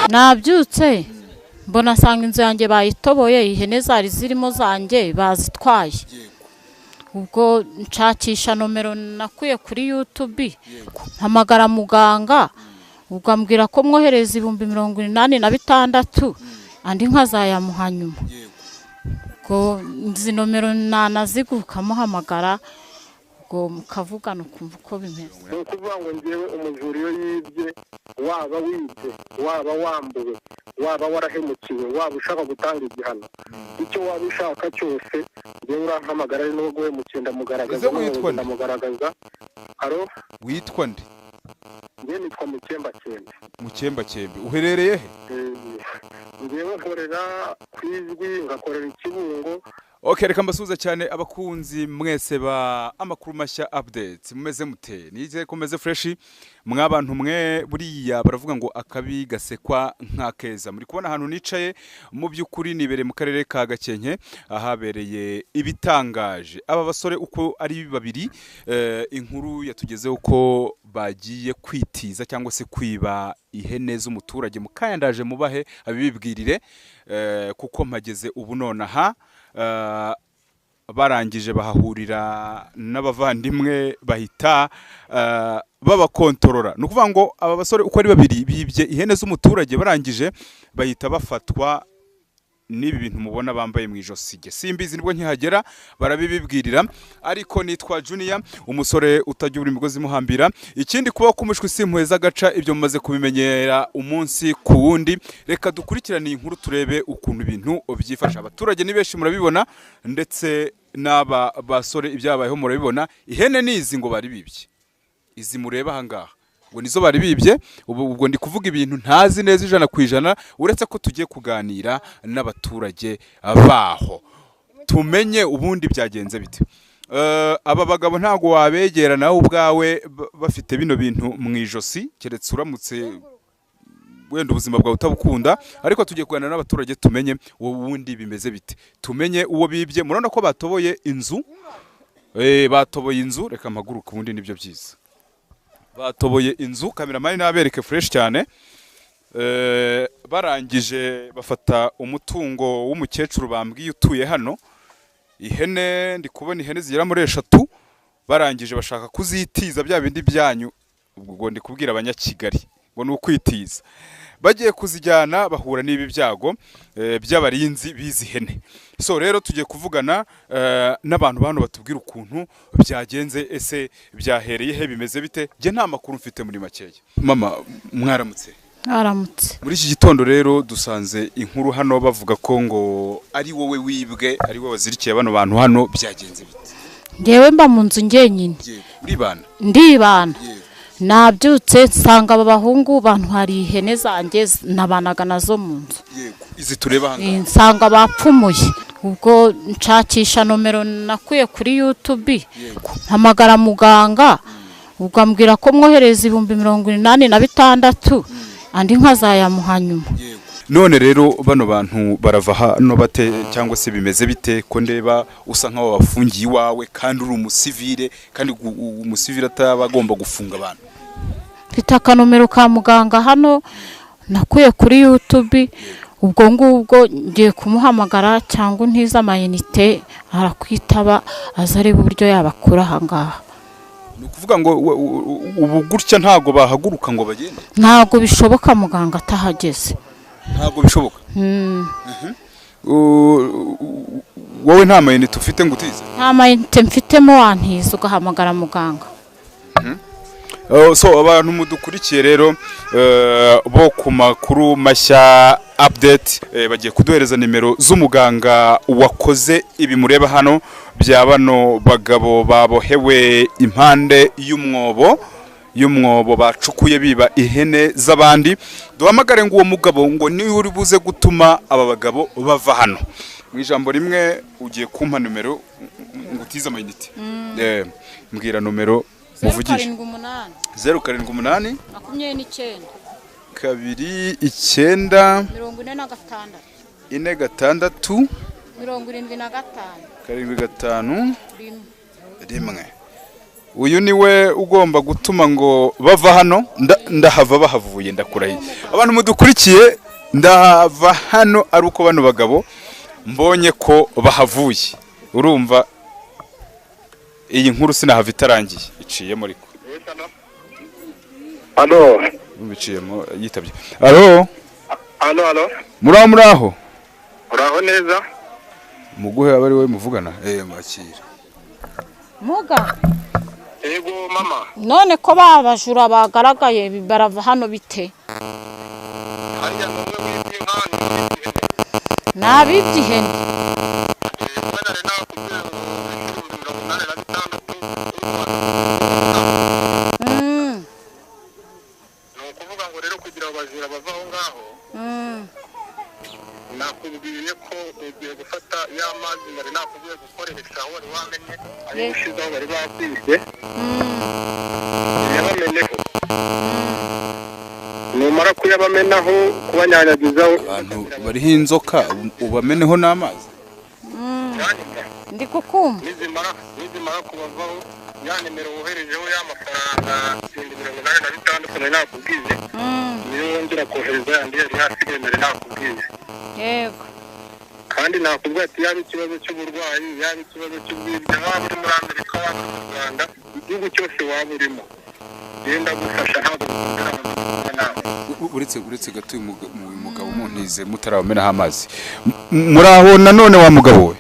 nabyutse mbona asanga inzu yanjye bayitoboye ihene zari zirimo zanjye bazitwaye ubwo nshakisha nomero nakuye kuri YouTube mpamagara muganga ubwo ambwira ko mwohereza 86,000 andi nkazayamuha nyuma ubwo izi nomero nanaziguka muhamagara ubwo mukavugana ukumva uko bimeze ni ukuvuga ngo ngewe umujuriyo yibye waba wibye waba wambuwe waba warahemukiwe waba ushaka gutanga igihano icyo waba ushaka cyose ngewe urampamagara ari n'ubwo guhemukira ndamugaragaza haro witwa nde? ngewe nitwa Mukembakembe uherereye he? ngewe nkorera kwizwi ngakorera Ikibungo. Okay, reka mbasuhuze cyane abakunzi mwese ba amakuru mashya updates mumeze mute nize komeze fresh mwabantu mwe buriya baravuga ngo akabi gasekwa nk'akeza muri kubona ahantu nicaye mu byukuri nibere mu karere ka Gakenke ahabereye ibitangaje aba basore uko ari babiri inkuru yatugezeho ko bagiye kwitiza cyangwa se kwiba ihene z'umuturage mukayandaje mubahe abibibwirire kuko mpageze ubu nonaha barangije bahahurira n'abavandimwe bahita babakontorora nukuvuga ngo aba basore uko ari babiri bibye ihene z'umuturage barangije bahita bafatwa nibi bintu mubona bambaye mu ijosi simbizi nibwo nkihagera barabibibwirira ariko nitwa Junior umusore utajya uri imigozi muhambira ikindi kuba kumushwe simpuheza gaca ibyo mumaze kubimenyera umunsi ku wundi reka dukurikirane inkuru turebe ukuntu ibintu byifasha abaturage nibeshi murabibona ndetse n'aba basore ibyabayeho murabibona ihene nizi ngo bari bibye izi mureba hangaha ngo nizo bari bibye ubwo ndi kuvuga ibintu ntazi neza 100% uretse ko tugiye kuganira n'abaturage baho tumenye ubundi byagenze bite aba bagabo ntago wabegera nawe ubwawe bafite bino bintu mu ijosi keretse uramutse wenda ubuzima bwawe utabukunda ariko tugiye kuganira n'abaturage tumenye ubundi bimeze bite tumenye uwo bibye murabona ko batoboye inzu batoboye inzu reka mpaguruka ubundi nibyo byiza batoboye inzu kameramani nabereke fresh cyane barangije bafata umutungo w'umukecuru bambwiye utuye hano ihene ndi kubona ihene zigera muri 3 barangije bashaka kuzitiza bya bindi byanyu ubwo ndi kubwira abanyakigali ngo nukwitiza bagiye kuzijyana bahura n'ibi byago by'abarinzi bizi hene so rero tugiye kuvugana n'abantu bano batubwira ukuntu byagenze ese byahereye he bimeze bite je nta makuru mfite muri makeya mama mwaramutse muri iki gitondo rero dusanze inkuru hano bavuga ko ngo ari wowe wibwe ari wowe wazirikiye bano bantu hano byagenze bite ngewe mba mu nzu ngenyine ndibana nabyutse nsanga aba bahungu bantu hari ihene zanjye nabanaga nazo mu nzu izi tureba hanga nsanga bapfumuye ubwo nshakisha nomero nakuye kuri YouTube mpamagara muganga ubwo ambwira ko mwohereza 86,000 andi nkazayamuha nyuma none rero bano bantu barava hano bate cyangwa se bimeze bite ko ndeba usa nkaho bafungiye iwawe kandi uri umusivile kandi umusivile atabagomba gufunga abantu mfite nomero ka muganga hano nakuye kuri YouTube ubwo ngubwo ngiye kumuhamagara cyangwa ntiza amayinite arakwitaba azareba uburyo yabakura hangaha nukuvuga ngo ubu gutya ntago bahaguruka ngo bagende ntago bishoboka muganga atahageze ntago bishoboka wowe nta mayinite ufite ngo utize nta mayinite mfitemo wantiza ugahamagara muganga so abantu mudukurikiye rero bo ku makuru mashya update bagiye kuduhereza nimero z'umuganga wakoze ibi mureba hano bya bano bagabo babohewe impande y'umwobo bacukuye biba ihene z'abandi duhamagare ngo uwo mugabo ngo ni uri buze gutuma aba bagabo bava hano mu ijambo rimwe ugiye kumpa numero ngutiza amayinite mbwira numero muvugisha 078 29 2 9 45 rimwe uyu niwe ugomba gutuma ngo bava hano ndahava bahavuye ndakurahiye. Abantu mudukurikiye ndahava hano ari uko bano bagabo mbonye ko bahavuye. Urumva iyi nkuru sinahava itarangiye iciyemo ariko. Halo. Biciyemo yitabye. Halo. Halo. Muraho. Uraho neza? Muguhe abari we muvugana. Mwakira. Muga. Yego mama. None ko babajura bagaragaye barava hano bite? Hariya numwe wibye nkani. Nabibyihene. Nakubwiye ko ugiye gufata ya mazi nari nakubwiye gukoresha wari wamenye ayo ushizeho bari bakwibye yabameneho numara kuyabamenaho kubanyanyagizaho abantu bariho inzoka ubameneho n'amazi ndi kukumva nizimara kubavaho ya nimero woherejeho y'amafaranga 86 nari nakubwiye niyo wongera kohereza yandi yari hasigaye nari nakubwiye. Yego. Kandi nakubwira ati yaba ikibazo cy'uburwayi yaba ikibazo cy'ubwibye waba uri muri Amerika waba uri mu Rwanda igihugu cyose waba urimo genda gufasha ntabwo uretse gato uyu mugabo muntize mutarabamenaho amazi. Muraho nanone wa mugabo we.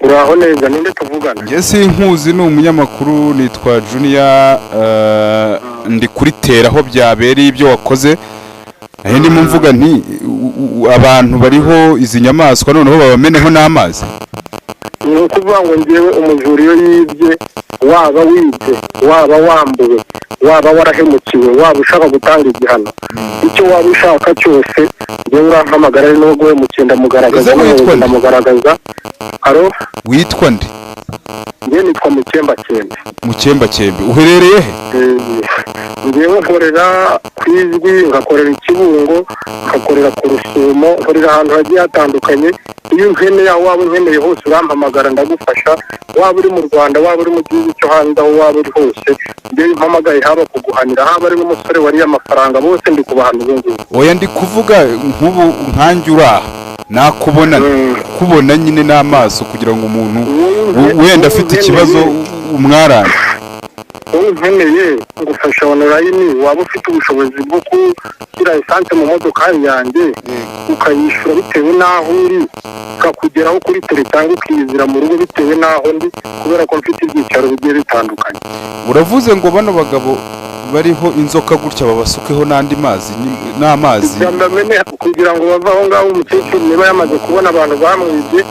Uraho neza ninde tuvugana? Nge sinkuzi ni umunyamakuru nitwa Junior ndi kuri Tera aho byabereye ibyo wakoze. Ndi mu mvuga nti abantu bariho izi nyamaswa noneho babameneho n'amazi. Ni ukuvuga ngo ngewe umujuriyo yibye waba wibye waba wambuwe waba warahemukiwe waba ushaka gutanga igihano icyo waba ushaka cyose ngewe urampamagara ari n'ubwo mukiye ndamugaragaza. Aro witwa nde? Ngewe nitwa Mukembakembe. Uherereye he? Ngewe nkorera ku Ijwi ngakorera Ikibungo ngakorera ku Rusumo nkorera ahantu hagiye hatandukanye. Iyo unkeneye aho waba unkeneye hose urampamagara ndagufasha waba uri mu Rwanda waba uri mu gihugu cyo hanze aho waba uri hose ngewe mpamagaye haba kuguhanira haba ari n'umusore wariye amafaranga bose ndi kubahana ubu. Oya ndi kuvuga nk'ubu nkanjye uraha kubona nyine n'amaso kugira ngo umuntu wenda afite ikibazo umwarane. Nkeneye ngufasha online waba ufite ubushobozi bwo gushyira essence mu modoka yanjye ukayishura bitewe n'aho uri ukakugeraho kuri tele cyangwa ukizira mu rugo bitewe n'aho ndi kubera ko mfite ibyicaro bigiye bitandukanye. Uravuze ngo bano bagabo bariho inzoka gutya babasukeho n'andi mazi n'amazi kugira ngo bava aho ngaho umukecuru niba yamaze kubona abantu bamwibye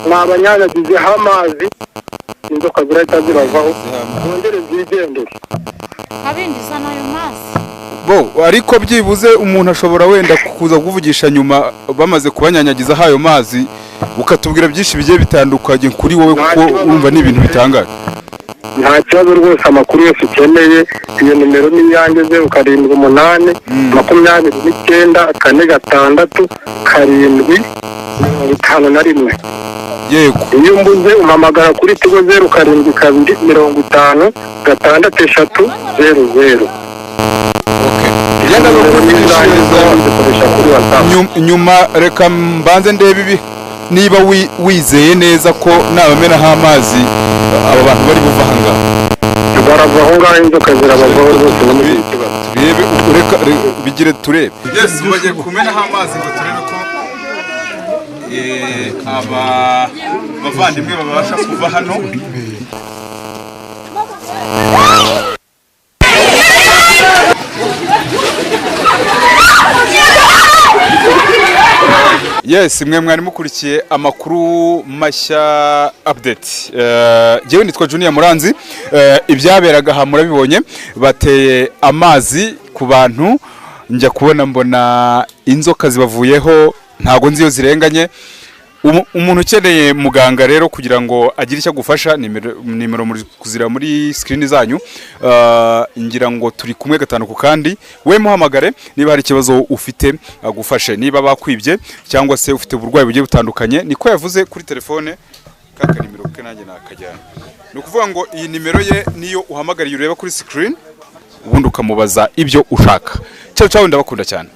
mwabanyanyagizeho amazi inzoka zirahita ziravaho zongere zigendere abindiza nayo mazi ariko byibuze umuntu ashobora wenda kuza kuvugisha nyuma bamaze kubanyanyagiza hayo mazi ukatubwira byinshi bigiye bitandukanye kuri wowe kuko urumva ni ibintu bitangaje. Nta kibazo rwose amakuru yose ukeneye iyo nimero ni iyanjye 0788 29 4 6 7 Yego. Iyo mbuze umpamagara kuri Tigo 07 2 50 6 00. Nyuma reka mbanze ndebe ibi niba wizeye neza ko nabamenaho amazi aba bantu bari buva ahangaha. Barava aho ngaho inzoka zirabavaho rwose turebe ureka bigire turebe. Yes bagiye kumenaho amazi ngo turebe ko bavandimwe babasha kuva hano. Yes, mwe mwari mukurikiye amakuru mashya update. Jewe nitwa Junior Muranzi. Ibyaberaga aha murabibonye, bateye amazi ku bantu, njya kubona mbona inzoka zibavuyeho, ntago nziyo zirenganye. Umuntu ukeneye muganga rero kugira ngo agire icyo gufasha, nimero muri kuzira muri screen zanyu. Ngira ngo turi kumwe gatanu ku kandi, we muhamagare niba hari ikibazo ufite agufashe, niba bakwibye cyangwa se ufite uburwayi bugiye butandukanye. Niko yavuze kuri telefone kaka nimero ke nanjye nakajyana. ni ukuvuga ngo iyi nimero ye niyo uhamagariye ureba kuri screen ubundi ukamubaza ibyo ushaka. Ciao ciao, ndabakunda cyane.